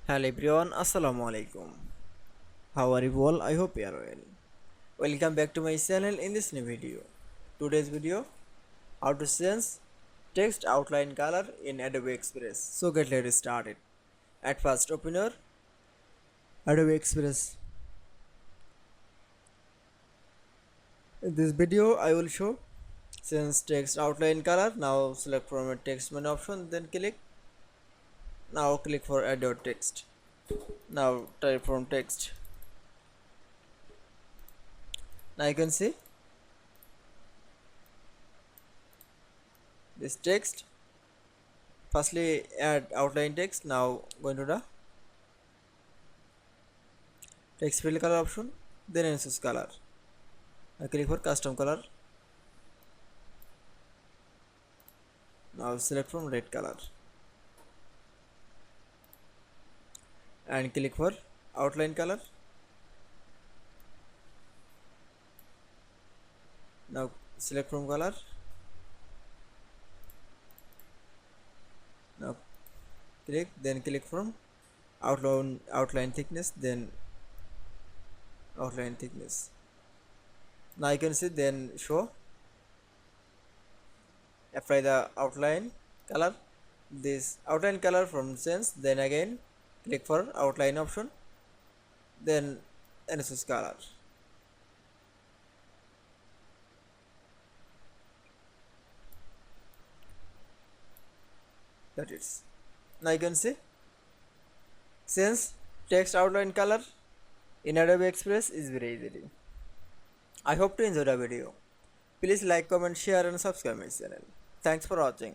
Hello everyone, Assalamu alaikum. How are you all? I hope you are well. Welcome back to my channel in this new video. Today's video, how to change text outline color in Adobe Express. So let's started. At first open your Adobe Express. In this video I will show change text outline color. Now select from a text menu option, then click. Now click for add your text. Now type from text. Now you can see this text. Firstly add outline text. Now go into the text fill color option, then choose color. I click for custom color. Now select from red color and click for outline color. Now select from color. Now click from outline thickness, then outline thickness. Now you can see, then show apply the outline color. This outline color from sense, then again click for outline option, then choose color. That is. Now you can see since text outline color in Adobe Express is very easy. I hope to enjoy the video. Please like, comment, share and subscribe my channel. Thanks for watching.